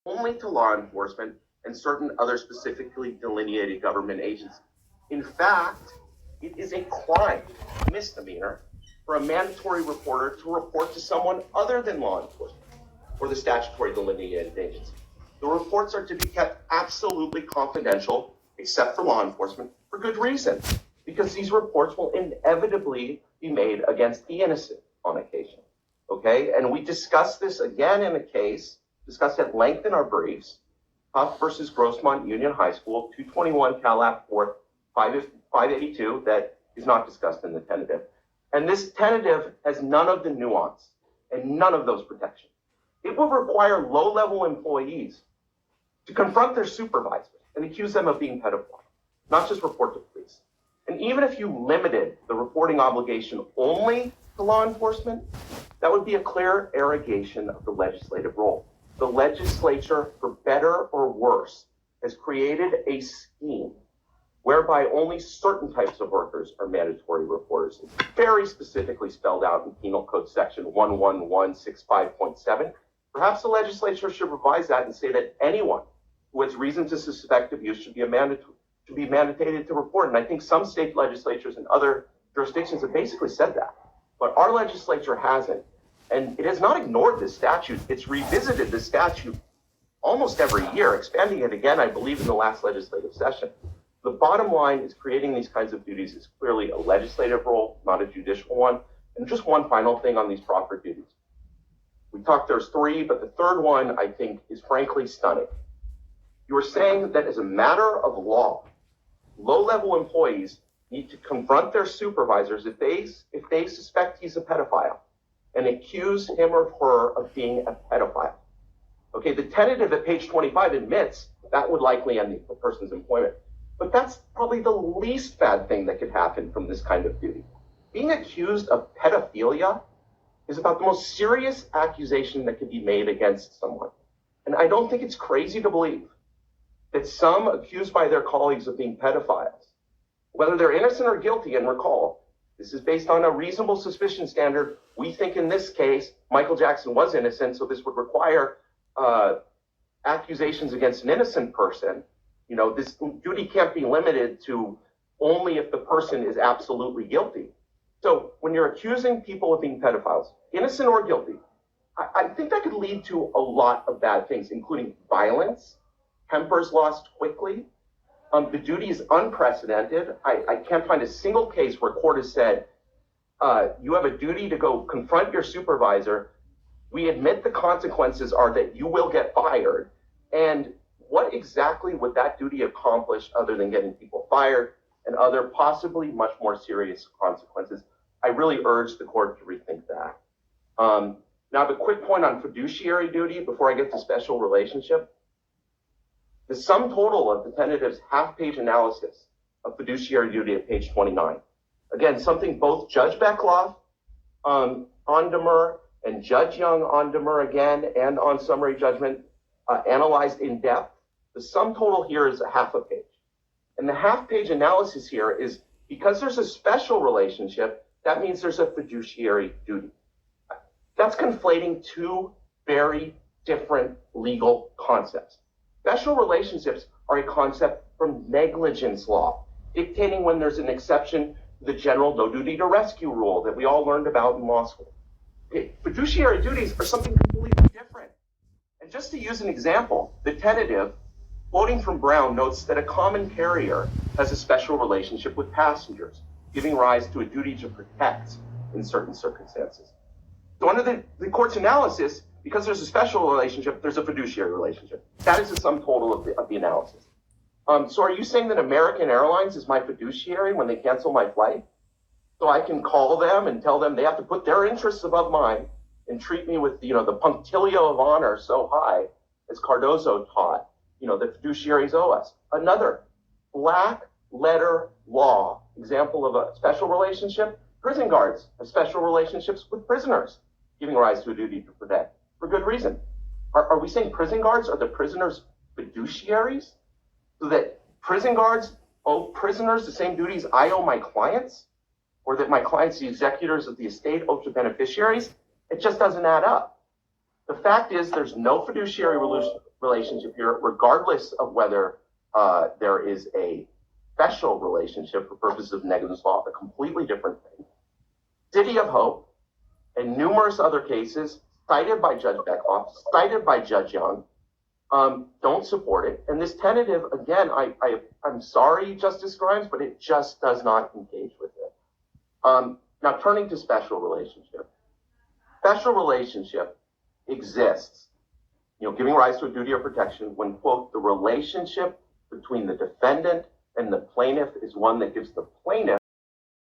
only to law enforcement and certain other specifically delineated government agencies. In fact, it is a crime, misdemeanor, for a mandatory reporter to report to someone other than law enforcement or the statutory delineated agency. The reports are to be kept absolutely confidential, except for law enforcement, for good reason, because these reports will inevitably be made against the innocent on occasion. Okay, and we discussed this again in a case, discussed at length in our briefs, Huff versus Grossmont Union High School, 221 Cal App 4, 582, that is not discussed in the tentative. And this tentative has none of the nuance and none of those protections. It will require low-level employees to confront their supervisors and accuse them of being pedophile, not just report to police. And even if you limited the reporting obligation only to law enforcement, that would be a clear arrogation of the legislative role. The legislature, for better or worse, has created a scheme whereby only certain types of workers are mandatory reporters. It's very specifically spelled out in Penal Code Section 11165.7. Perhaps the legislature should revise that and say that anyone who has reason to suspect abuse should be mandated to report. And I think some state legislatures and other jurisdictions have basically said that. But our legislature hasn't. And it has not ignored this statute. It's revisited the statute almost every year, expanding it again, I believe, in the last legislative session. The bottom line is creating these kinds of duties is clearly a legislative role, not a judicial one. And just one final thing on these proffered duties. We talked there's three, but the third one, I think, is frankly stunning. You are saying that as a matter of law, low-level employees need to confront their supervisors if they suspect he's a pedophile and accuse him or her of being a pedophile. Okay, the tentative at page 25 admits that would likely end the person's employment. But that's probably the least bad thing that could happen from this kind of duty. Being accused of pedophilia is about the most serious accusation that could be made against someone. And I don't think it's crazy to believe that some accused by their colleagues of being pedophiles, whether they're innocent or guilty, and recall, this is based on a reasonable suspicion standard. We think in this case, Michael Jackson was innocent, so this would require accusations against an innocent person. You know, this duty can't be limited to only if the person is absolutely guilty. So when you're accusing people of being pedophiles, innocent or guilty, I think that could lead to a lot of bad things, including violence, tempers lost quickly. The duty is unprecedented. I can't find a single case where court has said, you have a duty to go confront your supervisor. We admit the consequences are that you will get fired. And what exactly would that duty accomplish other than getting people fired and other possibly much more serious consequences? I really urge the court to rethink that. Now, the quick point on fiduciary duty before I get to special relationship. The sum total of the tentative's half-page analysis of fiduciary duty at page 29. Again, something both Judge Beckloff, Ondemer, and Judge Young, Ondemer again, and on summary judgment, analyzed in depth. The sum total here is a half a page. And the half-page analysis here is because there's a special relationship, that means there's a fiduciary duty. That's conflating two very different legal concepts. Special relationships are a concept from negligence law, dictating when there's an exception to the general no duty to rescue rule that we all learned about in law school. Okay, fiduciary duties are something completely different. And just to use an example, the tentative, quoting from Brown, notes that a common carrier has a special relationship with passengers, giving rise to a duty to protect in certain circumstances. So under the court's analysis, because there's a special relationship, there's a fiduciary relationship. That is the sum total of the analysis. So are you saying that American Airlines is my fiduciary when they cancel my flight? So I can call them and tell them they have to put their interests above mine and treat me with, the punctilio of honor so high, as Cardozo taught, that fiduciaries owe us. Another black letter law example of a special relationship, prison guards have special relationships with prisoners, giving rise to a duty to protect, for good reason. Are we saying prison guards are the prisoners' fiduciaries? So that prison guards owe prisoners the same duties I owe my clients? Or that my clients, the executors of the estate, owe to beneficiaries? It just doesn't add up. The fact is there's no fiduciary relationship here, regardless of whether there is a special relationship for purposes of negligence law, a completely different thing. City of Hope and numerous other cases cited by Judge Beckhoff, cited by Judge Young, don't support it. And this tentative, again, I'm sorry, Justice Grimes, but it just does not engage with it. Now, turning to special relationship. Special relationship exists, giving rise to a duty of protection when, quote, the relationship between the defendant and the plaintiff is one that gives the plaintiff